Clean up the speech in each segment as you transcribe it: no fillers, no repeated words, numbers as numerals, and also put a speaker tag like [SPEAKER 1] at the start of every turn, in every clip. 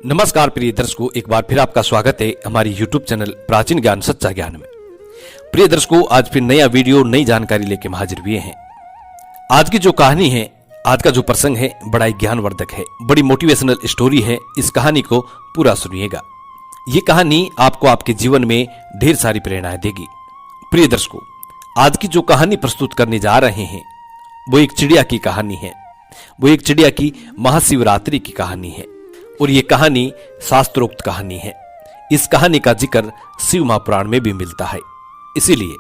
[SPEAKER 1] नमस्कार प्रिय दर्शकों, एक बार फिर आपका स्वागत है हमारी YouTube चैनल प्राचीन ज्ञान सच्चा ज्ञान में। प्रिय दर्शकों, आज फिर नया वीडियो नई जानकारी लेके हम हाजिर हुए हैं। आज की जो कहानी है, आज का जो प्रसंग है, बड़ा ही ज्ञानवर्धक है, बड़ी मोटिवेशनल स्टोरी है। इस कहानी को पूरा सुनिएगा। ये कहानी आपको आपके जीवन में ढेर सारी प्रेरणाएं देगी। प्रिय दर्शकों, आज की जो कहानी प्रस्तुत करने जा रहे हैं वो एक चिड़िया की कहानी है। वो एक चिड़िया की महाशिवरात्रि की कहानी है और ये कहानी शास्त्रोक्त कहानी है। इस कहानी का जिक्र शिव महापुराण में भी मिलता है, इसीलिए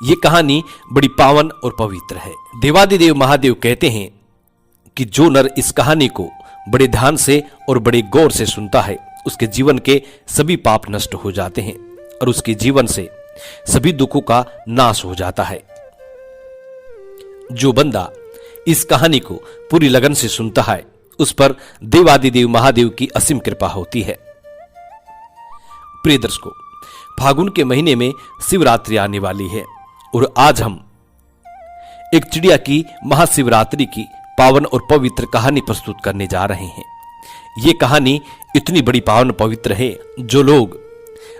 [SPEAKER 1] ये कहानी बड़ी पावन और पवित्र है। देवादिदेव महादेव कहते हैं कि जो नर इस कहानी को बड़े ध्यान से और बड़े गौर से सुनता है, उसके जीवन के सभी पाप नष्ट हो जाते हैं और उसके जीवन से सभी दुखों का नाश हो जाता है। जो बंदा इस कहानी को पूरी लगन से सुनता है, उस पर देवादिदेव महादेव की असीम कृपा होती है। प्रिय दर्शकों, फागुन के महीने में शिवरात्रि आने वाली है और आज हम एक चिड़िया की महाशिवरात्रि की पावन और पवित्र कहानी प्रस्तुत करने जा रहे हैं। ये कहानी इतनी बड़ी पावन पवित्र है, जो लोग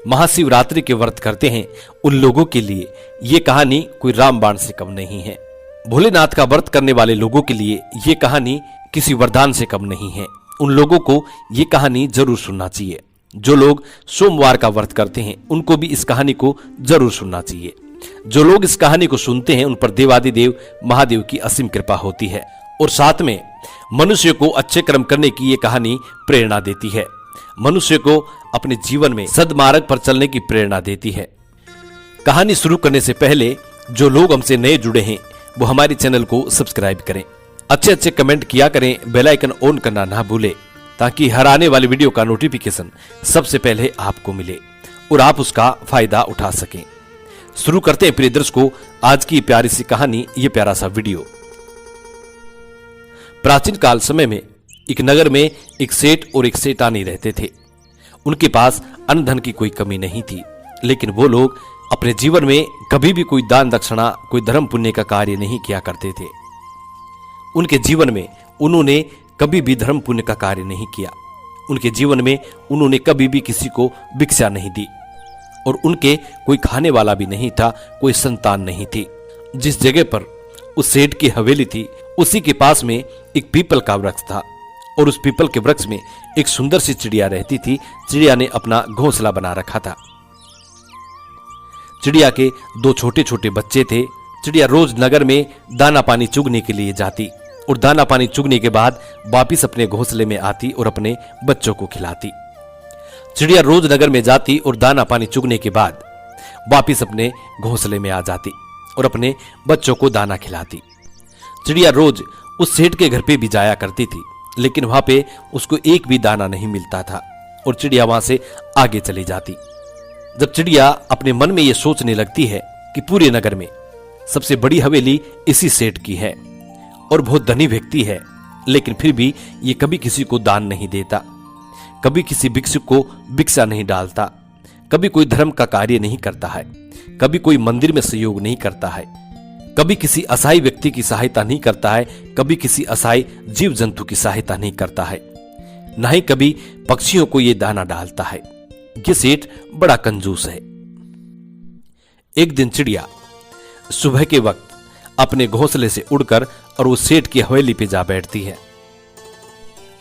[SPEAKER 1] महाशिवरात्रि के व्रत करते हैं उन लोगों के लिए ये कहानी कोई रामबाण से कम नहीं है। भोलेनाथ का व्रत करने वाले लोगों के लिए ये कहानी किसी वरदान से कम नहीं है। उन लोगों को ये कहानी जरूर सुनना चाहिए। जो लोग सोमवार का व्रत करते हैं, उनको भी इस कहानी को जरूर सुनना चाहिए। जो लोग इस कहानी को सुनते हैं, उन पर देवादिदेव महादेव की असीम कृपा होती है और साथ में मनुष्य को अच्छे कर्म करने की ये कहानी प्रेरणा देती है। मनुष्य को अपने जीवन में सद्मार्ग पर चलने की प्रेरणा देती है। कहानी शुरू करने से पहले जो लोग हमसे नए जुड़े हैं, वो हमारे चैनल को सब्सक्राइब करें, अच्छे कमेंट किया करें, बेल आइकन ऑन करना ना भूले, ताकि हर आने वाली वीडियो का नोटिफिकेशन सबसे पहले आपको मिले और आप उसका फायदा उठा सकें। शुरू करते हैं प्रिय दर्शकों आज की प्यारी सी कहानी, ये प्यारा सा वीडियो। प्राचीन काल समय में एक नगर में एक सेठ और एक सेठानी रहते थे। उनके पास अन्न धन की कोई कमी नहीं थी, लेकिन वो लोग अपने जीवन में कभी भी कोई दान दक्षिणा, कोई धर्म पुण्य का कार्य नहीं किया करते थे। उनके जीवन में उन्होंने कभी भी धर्म पुण्य का कार्य नहीं किया। उनके जीवन में उन्होंने कभी भी किसी को भिक्षा नहीं दी और उनके कोई खाने वाला भी नहीं था, कोई संतान नहीं थी। जिस जगह पर उस सेठ की हवेली थी, उसी के पास में एक पीपल का वृक्ष था और उस पीपल के वृक्ष में एक सुंदर सी चिड़िया रहती थी। चिड़िया ने अपना घोंसला बना रखा था। चिड़िया के दो छोटे छोटे बच्चे थे। चिड़िया रोज नगर में दाना पानी चुगने के लिए जाती और दाना पानी चुगने के बाद वापिस अपने घोंसले में आती और अपने बच्चों को खिलाती। चिड़िया रोज नगर में जाती और दाना पानी चुगने के बाद वापिस अपने घोंसले में आ जाती और अपने बच्चों को दाना खिलाती। चिड़िया रोज उस सेठ के घर पे भी जाया करती थी, लेकिन वहां पे उसको एक भी दाना नहीं मिलता था और चिड़िया वहां से आगे चली जाती। जब चिड़िया अपने मन में यह सोचने लगती है कि पूरे नगर में सबसे बड़ी हवेली इसी सेठ की है और बहुत धनी व्यक्ति है, लेकिन फिर भी ये कभी किसी को दान नहीं देता, कभी किसी भिक्षुक को भिक्षा नहीं डालता, कभी कोई धर्म का कार्य नहीं करता है, कभी कोई मंदिर में सहयोग नहीं करता है, कभी किसी असहाय व्यक्ति की सहायता नहीं करता है, कभी किसी असहाय जीव जंतु की सहायता नहीं करता है, न ही कभी पक्षियों को ये दाना डालता है। ये सेठ बड़ा कंजूस है। एक दिन चिड़िया सुबह के वक्त अपने घोंसले से उड़कर और वो सेठ की हवेली पे जा बैठती है।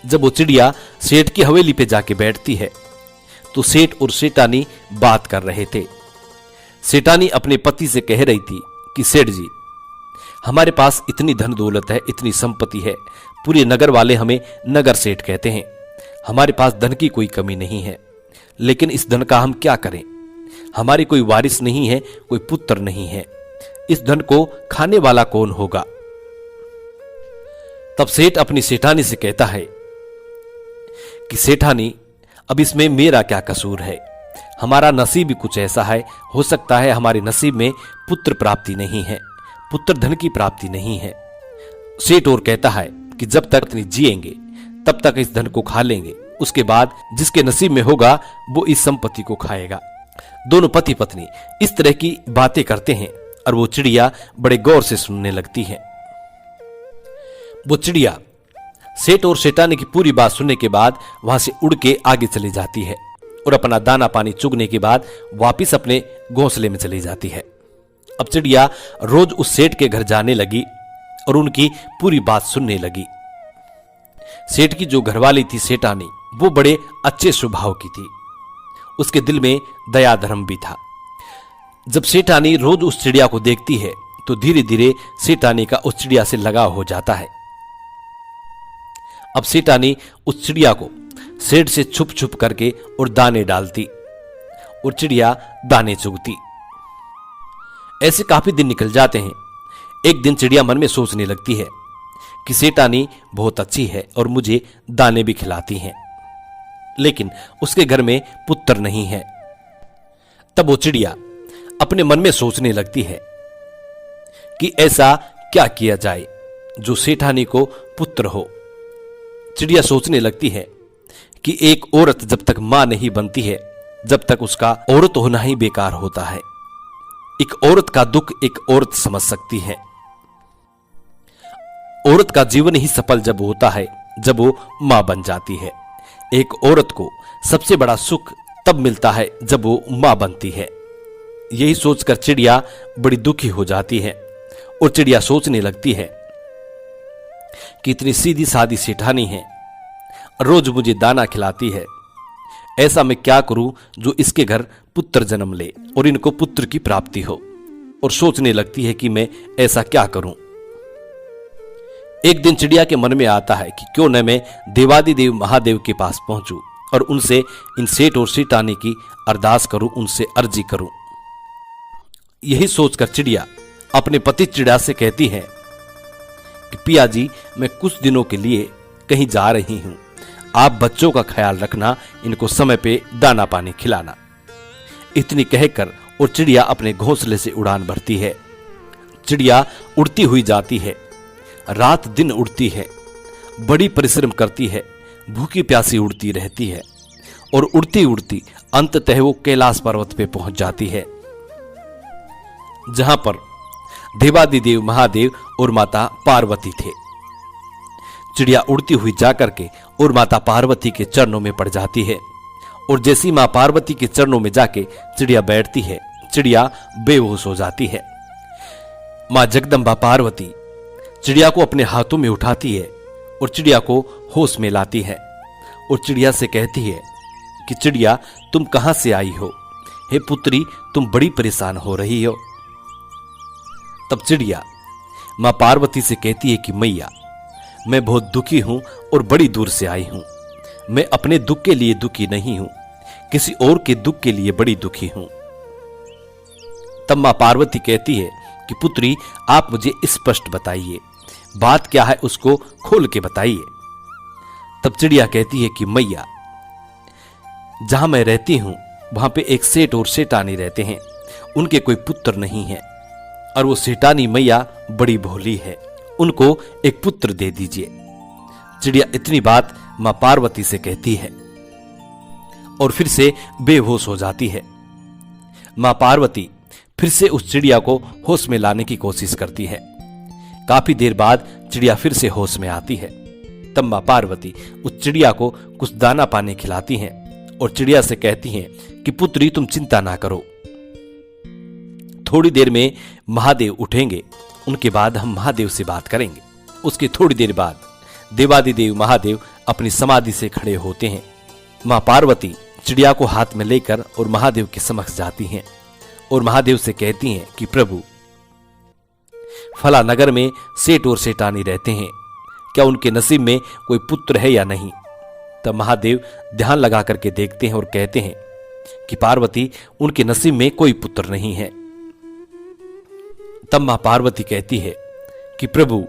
[SPEAKER 1] जब वो चिड़िया सेठ की हवेली पे जाके बैठती है तो सेठ और सेठानी बात कर रहे थे। सेठानी अपने पति से कह रही थी कि सेठ जी, हमारे पास इतनी धन दौलत है, इतनी संपत्ति है, पूरे नगर वाले हमें नगर सेठ कहते हैं। हमारे पास धन की कोई कमी नहीं है, लेकिन इस धन का हम क्या करें? हमारी कोई वारिस नहीं है, कोई पुत्र नहीं है। इस धन को खाने वाला कौन होगा? तब सेठ अपनी सेठानी से कहता है कि सेठानी, अब इसमें मेरा क्या कसूर है? हमारा नसीब ही कुछ ऐसा है, हो सकता है हमारे नसीब में पुत्र प्राप्ति नहीं है, पुत्र धन की प्राप्ति नहीं है। सेठ और कहता है कि जब तक नहीं जिएंगे तब तक इस धन को खा लेंगे, उसके बाद जिसके नसीब में होगा वो इस संपत्ति को खाएगा। दोनों पति पत्नी इस तरह की बातें करते हैं और वो चिड़िया बड़े गौर से सुनने लगती है। वो चिड़िया सेठ और सेठानी की पूरी बात सुनने के बाद वहां से उड़ के आगे चली जाती है और अपना दाना पानी चुगने के बाद वापिस अपने घोंसले में चली जाती है। अब चिड़िया रोज उस सेठ के घर जाने लगी और उनकी पूरी बात सुनने लगी। सेठ की जो घरवाली थी सेठानी, वो बड़े अच्छे स्वभाव की थी। उसके दिल में दया धर्म भी था। जब सेठानी रोज उस चिड़िया को देखती है तो धीरे धीरे सेठानी का उस चिड़िया से लगाव हो जाता है। अब सेठानी उस चिड़िया को सेठ से छुप छुप करके और दाने डालती और चिड़िया दाने चुगती। ऐसे काफी दिन निकल जाते हैं। एक दिन चिड़िया मन में सोचने लगती है कि सेठानी बहुत अच्छी है और मुझे दाने भी खिलाती हैं, लेकिन उसके घर में पुत्र नहीं है। तब वो चिड़िया अपने मन में सोचने लगती है कि ऐसा क्या किया जाए जो सेठानी को पुत्र हो। चिड़िया सोचने लगती है कि एक औरत जब तक मां नहीं बनती है, जब तक उसका औरत होना ही बेकार होता है। एक औरत का दुख एक औरत समझ सकती है। औरत का जीवन ही सफल जब होता है जब वो मां बन जाती है। एक औरत को सबसे बड़ा सुख तब मिलता है जब वो मां बनती है। यही सोचकर चिड़िया बड़ी दुखी हो जाती है और चिड़िया सोचने लगती है कि इतनी सीधी सादी सेठानी है, रोज मुझे दाना खिलाती है, ऐसा मैं क्या करूं जो इसके घर पुत्र जन्म ले और इनको पुत्र की प्राप्ति हो। और सोचने लगती है कि मैं ऐसा क्या करूं। एक दिन चिड़िया के मन में आता है कि क्यों न मैं देवादिदेव महादेव के पास पहुंचूं और उनसे इन सेठ और सेठानी की अरदास करूं, उनसे अर्जी करूं। यही सोचकर चिड़िया अपने पति चिड़िया से कहती है कि पिया जी, मैं कुछ दिनों के लिए कहीं जा रही हूं, आप बच्चों का ख्याल रखना, इनको समय पे दाना पानी खिलाना। इतनी कहकर और चिड़िया अपने घोंसले से उड़ान भरती है। चिड़िया उड़ती हुई जाती है, रात दिन उड़ती है, बड़ी परिश्रम करती है, भूखी प्यासी उड़ती रहती है और उड़ती उड़ती अंततः वो कैलाश पर्वत पे पहुंच जाती है, जहां पर देवादिदेव महादेव और माता पार्वती थे। चिड़िया उड़ती हुई जाकर के और माता पार्वती के चरणों में पड़ जाती है और जैसी मां पार्वती के चरणों में जाके चिड़िया बैठती है, चिड़िया बेहोश हो जाती है। मां जगदम्बा पार्वती चिड़िया को अपने हाथों में उठाती है और चिड़िया को होश में लाती है और चिड़िया से कहती है कि चिड़िया, तुम कहां से आई हो? हे पुत्री, तुम बड़ी परेशान हो रही हो। तब चिड़िया मां पार्वती से कहती है कि मैया, मैं बहुत दुखी हूं और बड़ी दूर से आई हूं। मैं अपने दुख के लिए दुखी नहीं हूं, किसी और के दुख के लिए बड़ी दुखी हूं। तब मां पार्वती कहती है कि पुत्री, आप मुझे स्पष्ट बताइए, बात क्या है उसको खोल के बताइए। तब चिड़िया कहती है कि मैया, जहां मैं रहती हूं वहां पे एक सेठ और सेठानी रहते हैं, उनके कोई पुत्र नहीं है और वो सेठानी मैया बड़ी भोली है, उनको एक पुत्र दे दीजिए। चिड़िया इतनी बात मां पार्वती से कहती है और फिर से बेहोश हो जाती है। मां पार्वती फिर से उस चिड़िया को होश में लाने की कोशिश करती है। काफी देर बाद चिड़िया फिर से होश में आती है। तब मां पार्वती उस चिड़िया को कुछ दाना पानी खिलाती हैं और चिड़िया से कहती हैं कि पुत्री, तुम चिंता ना करो, थोड़ी देर में महादेव उठेंगे, उनके बाद हम महादेव से बात करेंगे। उसके थोड़ी देर बाद देवादिदेव महादेव अपनी समाधि से खड़े होते हैं। मां पार्वती चिड़िया को हाथ में लेकर और महादेव के समक्ष जाती हैं और महादेव से कहती हैं कि प्रभु, फला नगर में सेठ और सेठानी रहते हैं, क्या उनके नसीब में कोई पुत्र है या नहीं? तब महादेव ध्यान लगा करके देखते हैं और कहते हैं कि पार्वती, उनके नसीब में कोई पुत्र नहीं है। तब मां पार्वती कहती है कि प्रभु,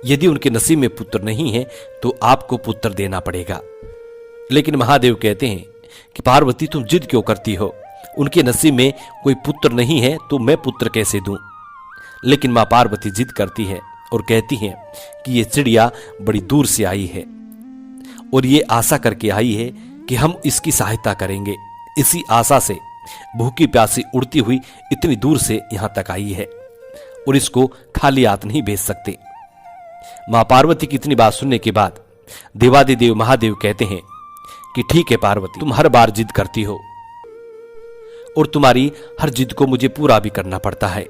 [SPEAKER 1] यदि उनके नसीब में पुत्र नहीं है तो आपको पुत्र देना पड़ेगा। लेकिन महादेव कहते हैं कि पार्वती, तुम जिद क्यों करती हो? उनके नसीब में कोई पुत्र नहीं है तो मैं पुत्र कैसे दूं? लेकिन मां पार्वती जिद करती है और कहती है कि ये चिड़िया बड़ी दूर से आई है और ये आशा करके आई है कि हम इसकी सहायता करेंगे। इसी आशा से भूखी प्यासी उड़ती हुई इतनी दूर से यहां तक आई है और इसको खाली हाथ नहीं भेज सकते। मां पार्वती की इतनी बात सुनने के बाद देवादिदेव महादेव कहते हैं कि ठीक है पार्वती, तुम हर बार जिद करती हो और तुम्हारी हर जिद को मुझे पूरा भी करना पड़ता है।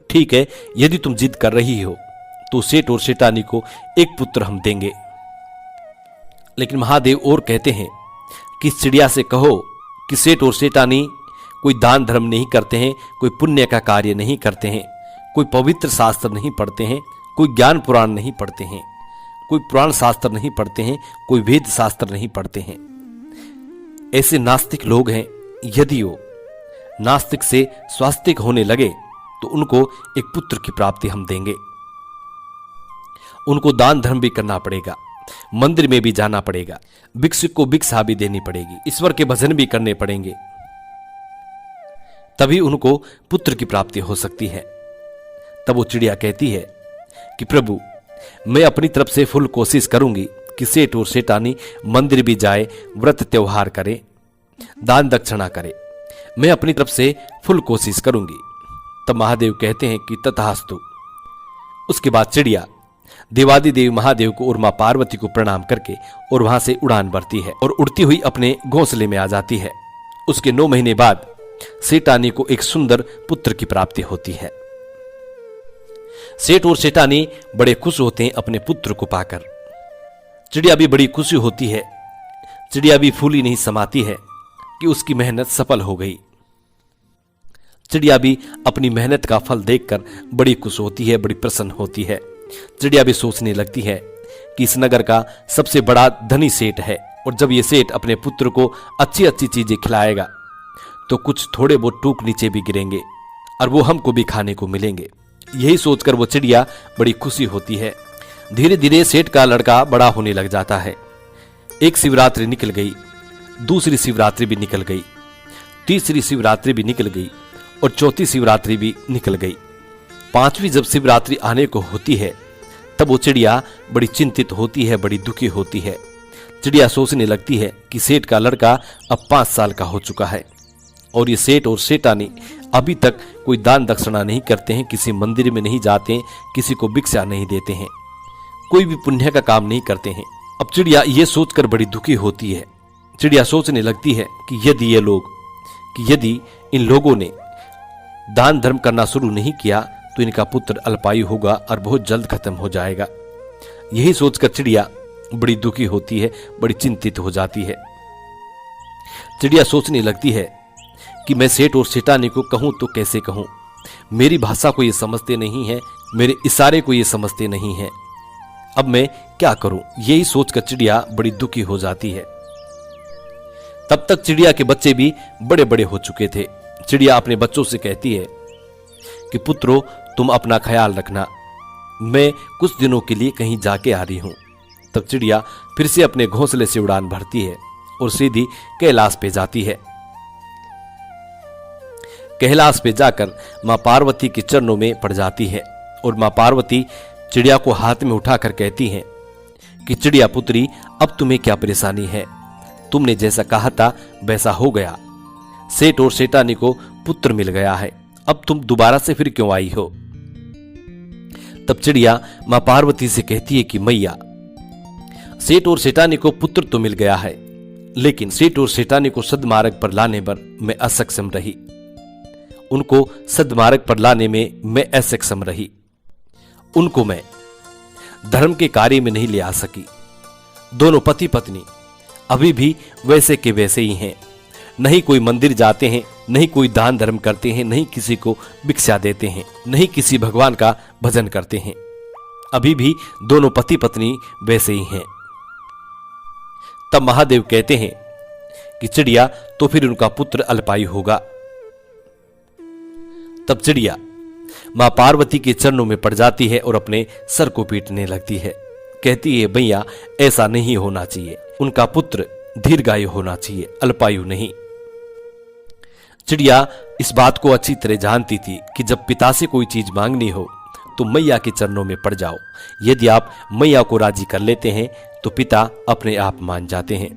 [SPEAKER 1] ठीक है, यदि तुम जिद कर रही हो तो सेठ और सेठानी को एक पुत्र हम देंगे। लेकिन महादेव और कहते हैं कि चिड़िया से कहो कि सेठ और सेठानी कोई दान धर्म नहीं करते हैं, कोई पुण्य का कार्य नहीं करते हैं, कोई पवित्र शास्त्र नहीं पढ़ते हैं, कोई ज्ञान पुराण नहीं पढ़ते हैं, कोई पुराण शास्त्र नहीं पढ़ते हैं, कोई वेद शास्त्र नहीं पढ़ते हैं। ऐसे नास्तिक लोग हैं, यदि वो नास्तिक से स्वास्तिक होने लगे तो उनको एक पुत्र की प्राप्ति हम देंगे। उनको दान धर्म भी करना पड़ेगा, मंदिर में भी जाना पड़ेगा, भिक्षुक को भिक्षा भी देनी पड़ेगी, ईश्वर के भजन भी करने पड़ेंगे, तभी उनको पुत्र की प्राप्ति हो सकती है। तब वो चिड़िया कहती है कि प्रभु, मैं अपनी तरफ से फुल कोशिश करूंगी कि सेठ और सेठानी मंदिर भी जाए, व्रत त्योहार करे, दान दक्षिणा करे, मैं अपनी तरफ से फुल कोशिश करूंगी। तब महादेव कहते हैं कि तथास्तु। उसके बाद चिड़िया देवादिदेव महादेव को और मां पार्वती को प्रणाम करके और वहां से उड़ान भरती है और उड़ती हुई अपने घोंसले में आ जाती है। उसके 9 महीने बाद सेठानी को एक सुंदर पुत्र की प्राप्ति होती है। सेठ और सेठानी बड़े खुश होते हैं अपने पुत्र को पाकर। चिड़िया भी बड़ी खुशी होती है। चिड़िया भी फूली नहीं समाती है कि उसकी मेहनत सफल हो गई। चिड़िया भी अपनी मेहनत का फल देखकर बड़ी खुश होती है, बड़ी प्रसन्न होती है। चिड़िया भी सोचने लगती है कि इस नगर का सबसे बड़ा धनी सेठ है और जब ये सेठ अपने पुत्र को अच्छी अच्छी चीजें खिलाएगा तो कुछ थोड़े बहुत टूक नीचे भी गिरेंगे और वो हमको भी खाने को मिलेंगे। यही सोचकर वो चिड़िया बड़ी खुशी होती है। धीरे धीरे सेठ का लड़का बड़ा होने लग जाता है। एक शिवरात्रि निकल गई, दूसरी शिवरात्रि भी निकल गई, तीसरी शिवरात्रि भी निकल गई और चौथी शिवरात्रि भी निकल गई। 5वीं जब शिवरात्रि आने को होती है तब वो चिड़िया बड़ी चिंतित होती है, बड़ी दुखी होती है। चिड़िया सोचने लगती है कि सेठ का लड़का अब 5 साल का हो चुका है और ये सेठ और सेठानी अभी तक कोई दान दक्षिणा नहीं करते हैं, किसी मंदिर में नहीं जाते हैं, किसी को भिक्षा नहीं देते हैं, कोई भी पुण्य का काम नहीं करते हैं। अब चिड़िया ये सोचकर बड़ी दुखी होती है। चिड़िया सोचने लगती है कि यदि इन लोगों ने दान धर्म करना शुरू नहीं किया तो इनका पुत्र अल्पायु होगा और बहुत जल्द खत्म हो जाएगा। यही सोचकर चिड़िया बड़ी दुखी होती है, बड़ी चिंतित हो जाती है। चिड़िया सोचने लगती है कि मैं सेठ और सेठानी को कहूं तो कैसे कहूं, मेरी भाषा को ये समझते नहीं है, मेरे इशारे को ये समझते नहीं है, अब मैं क्या करूं। यही सोचकर चिड़िया बड़ी दुखी हो जाती है। तब तक चिड़िया के बच्चे भी बड़े बड़े हो चुके थे। चिड़िया अपने बच्चों से कहती है कि पुत्रों, तुम अपना ख्याल रखना, मैं कुछ दिनों के लिए कहीं जाके आ रही हूं। तब चिड़िया फिर से अपने घोंसले से उड़ान भरती है और सीधी कैलाश पे जाती है। कैलाश पे जाकर मां पार्वती के चरणों में पड़ जाती है और मां पार्वती चिड़िया को हाथ में उठाकर कहती हैं कि चिड़िया पुत्री, अब तुम्हें क्या परेशानी है, तुमने जैसा कहा था वैसा हो गया, सेठ और सेठानी को पुत्र मिल गया है, अब तुम दोबारा से फिर क्यों आई हो। तब चिड़िया मां पार्वती से कहती है कि मैया, सेठ और सेठानी को पुत्र तो मिल गया है, लेकिन सेठ और सेठानी को सद्मार्ग पर लाने पर मैं असक्षम रही, उनको सद्मार्ग पर लाने में मैं असक्षम रही, उनको मैं धर्म के कार्य में नहीं ले आ सकी। दोनों पति पत्नी अभी भी वैसे के वैसे ही हैं, नहीं कोई मंदिर जाते हैं, नहीं कोई दान धर्म करते हैं, नहीं किसी को भिक्षा देते हैं, नहीं किसी भगवान का भजन करते हैं, अभी भी दोनों पति पत्नी वैसे ही हैं। तब महादेव कहते हैं कि चिड़िया, तो फिर उनका पुत्र अल्पायु होगा। तब चिड़िया मां पार्वती के चरणों में पड़ जाती है और अपने सर को पीटने लगती है। कहती है, भैया ऐसा नहीं होना चाहिए, उनका पुत्र दीर्घायु होना चाहिए, अल्पायु नहीं। चिड़िया इस बात को अच्छी तरह जानती थी कि जब पिता से कोई चीज मांगनी हो तो मैया के चरणों में पड़ जाओ। यदि आप मैया को राजी कर लेते हैं तो पिता अपने आप मान जाते हैं।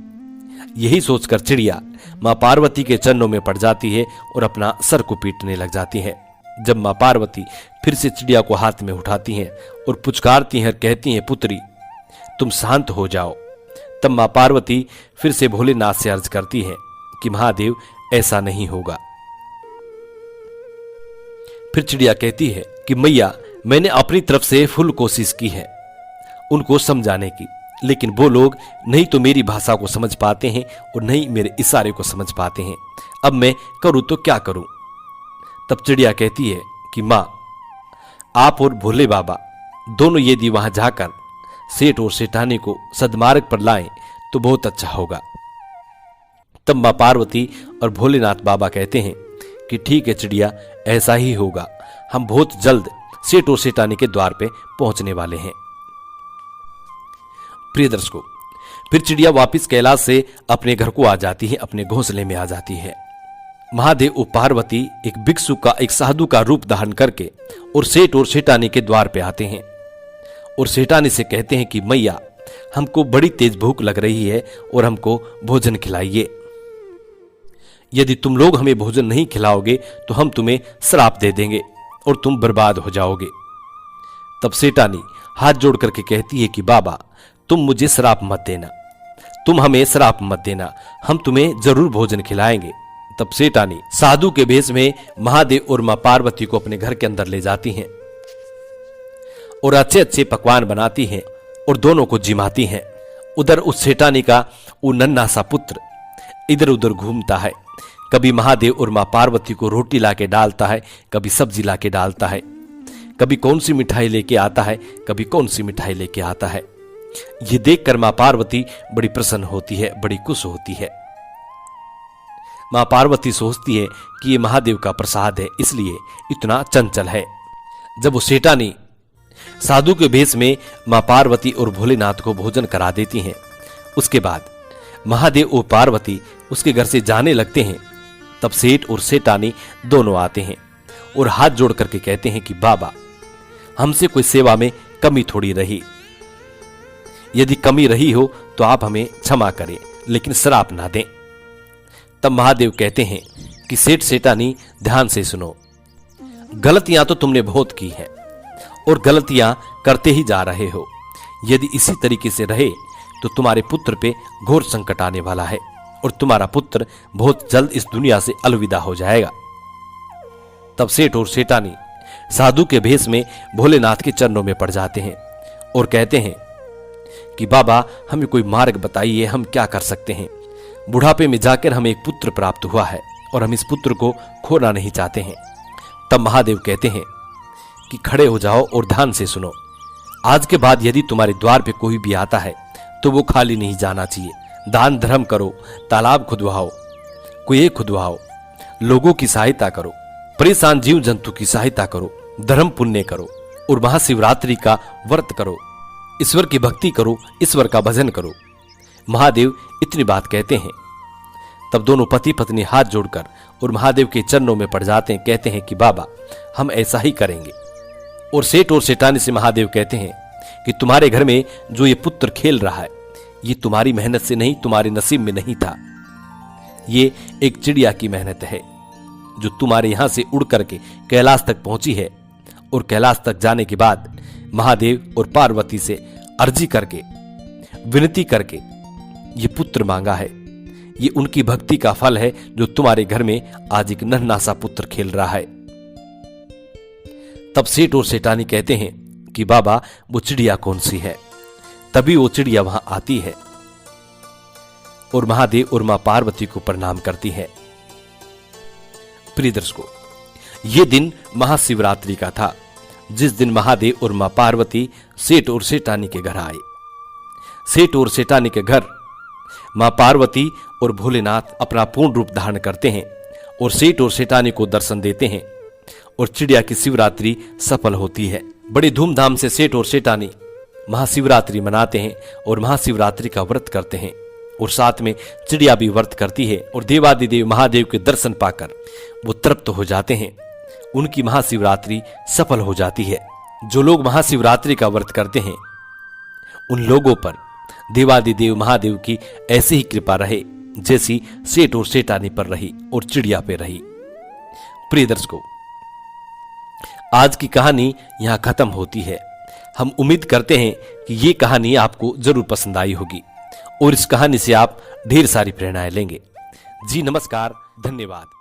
[SPEAKER 1] यही सोचकर चिड़िया मां पार्वती के चरणों में पड़ जाती है और अपना सर को पीटने लग जाती है। जब मां पार्वती फिर से चिड़िया को हाथ में उठाती हैं और पुचकारती हैं, कहती हैं, पुत्री तुम शांत हो जाओ। तब मां पार्वती फिर से भोलेनाथ से अर्ज करती है कि महादेव ऐसा नहीं होगा। फिर चिड़िया कहती है कि मैया मैंने अपनी तरफ से फुल कोशिश की है उनको समझाने की, लेकिन वो लोग नहीं तो मेरी भाषा को समझ पाते हैं और नहीं मेरे इशारे को समझ पाते हैं। अब मैं करूं तो क्या करूं? तब चिड़िया कहती है कि मां आप और भोले बाबा दोनों यदि वहां जाकर सेठ और सेठानी को सदमार्ग पर लाएं तो बहुत अच्छा होगा। तब मां पार्वती और भोलेनाथ बाबा कहते हैं कि ठीक है चिड़िया, ऐसा ही होगा। हम बहुत जल्द सेठ और सेठानी के द्वार पे पहुंचने वाले हैं। प्रिय दर्शकों, फिर चिड़िया वापिस कैलाश से अपने घर को आ जाती है, अपने घोंसले में आ जाती है। महादेव और पार्वती एक भिक्षु का, एक साधु का रूप धारण करके और सेठ और सेठानी के द्वार पे आते हैं और सेठानी से कहते हैं कि मैया हमको बड़ी तेज भूख लग रही है और हमको भोजन खिलाइए। यदि तुम लोग हमें भोजन नहीं खिलाओगे तो हम तुम्हें श्राप दे देंगे और तुम बर्बाद हो जाओगे। तब सेठानी हाथ जोड़ करके कहती है कि बाबा तुम मुझे श्राप मत देना, तुम हमें श्राप मत देना, हम तुम्हें जरूर भोजन खिलाएंगे। तब सेठानी साधु के भेष में महादेव और मां पार्वती को अपने घर के अंदर ले जाती हैं और अच्छे अच्छे पकवान बनाती हैं और दोनों को जिमाती हैं। उधर उस सेठानी का वो नन्हा सा पुत्र इधर उधर घूमता है, कभी महादेव और मां पार्वती को रोटी लाके डालता है, कभी सब्जी लाके डालता है, कभी कौन सी मिठाई लेके आता है, कभी कौन सी मिठाई लेके आता है। ये देखकर मां पार्वती बड़ी प्रसन्न होती है, बड़ी खुश होती है। मां पार्वती सोचती है कि ये महादेव का प्रसाद है, इसलिए इतना चंचल है। जब वो सेठानी साधु के भेष में मां पार्वती और भोलेनाथ को भोजन करा देती हैं, उसके बाद महादेव और पार्वती उसके घर से जाने लगते हैं। तब सेठ और सेठानी दोनों आते हैं और हाथ जोड़ करके कहते हैं कि बाबा हमसे कोई सेवा में कमी थोड़ी रही, यदि कमी रही हो तो आप हमें क्षमा करें, लेकिन श्राप ना दें। तब महादेव कहते हैं कि सेठ सेठानी ध्यान से सुनो, गलतियां तो तुमने बहुत की है और गलतियां करते ही जा रहे हो। यदि इसी तरीके से रहे तो तुम्हारे पुत्र पे घोर संकट आने वाला है और तुम्हारा पुत्र बहुत जल्द इस दुनिया से अलविदा हो जाएगा। तब सेठ और सेठानी साधु के भेष में भोलेनाथ के चरणों में पड़ जाते हैं और कहते हैं कि बाबा हमें कोई मार्ग बताइए, हम क्या कर सकते हैं। बुढ़ापे में जाकर हमें एक पुत्र प्राप्त हुआ है और हम इस पुत्र को खोना नहीं चाहते हैं। तब महादेव कहते हैं कि खड़े हो जाओ और ध्यान से सुनो, आज के बाद यदि तुम्हारे द्वार पे कोई भी आता है तो वो खाली नहीं जाना चाहिए। दान धर्म करो, तालाब खुदवाओ, कुएं खुदवाओ, लोगों की सहायता करो, परेशान जीव जंतु की सहायता करो, धर्म पुण्य करो और महाशिवरात्रि का व्रत करो, ईश्वर की भक्ति करो, ईश्वर का भजन करो। महादेव इतनी बात कहते हैं। तब दोनों पति पत्नी हाथ जोड़कर और महादेव के चरणों में पड़ जाते हैं, कहते हैं कि बाबा हम ऐसा ही करेंगे। और सेठ और सेठानी से महादेव कहते हैं कि तुम्हारे घर में जो ये पुत्र खेल रहा है ये तुम्हारी मेहनत से नहीं, तुम्हारे नसीब में नहीं था, ये एक चिड़िया की मेहनत है जो तुम्हारे यहां से उड़ करके कैलाश तक पहुंची है। और कैलाश तक जाने के बाद महादेव और पार्वती से अर्जी करके, विनती करके ये पुत्र मांगा है। ये उनकी भक्ति का फल है जो तुम्हारे घर में आज एक नन्हा सा पुत्र खेल रहा है। तब सेठ और सेठानी कहते हैं कि बाबा वो चिड़िया कौन सी है। तभी वो चिड़िया वहां आती है और महादेव और मां पार्वती को प्रणाम करती है। प्रिय दर्शकों, ये दिन महाशिवरात्रि का था, जिस दिन महादेव और मां पार्वती सेठ और सेठानी के घर आए। सेठ और सेठानी के घर मां पार्वती और भोलेनाथ अपना पूर्ण रूप धारण करते हैं और सेठ और सेठानी को दर्शन देते हैं और चिड़िया की शिवरात्रि सफल होती है। बड़ी धूमधाम से सेठ और सेठानी महाशिवरात्रि मनाते हैं और महाशिवरात्रि का व्रत करते हैं और साथ में चिड़िया भी व्रत करती है और देवादिदेव महादेव के दर्शन पाकर वो तृप्त हो जाते हैं। उनकी महाशिवरात्रि सफल हो जाती है। जो लोग महाशिवरात्रि का व्रत करते हैं उन लोगों पर देवादिदेव महादेव की ऐसी ही कृपा रहे जैसी सेठ और सेठानी पर रही और चिड़िया पे रही। प्रिय दर्शकों, आज की कहानी यहाँ खत्म होती है। हम उम्मीद करते हैं कि ये कहानी आपको जरूर पसंद आई होगी और इस कहानी से आप ढेर सारी प्रेरणाएं लेंगे। जी नमस्कार, धन्यवाद।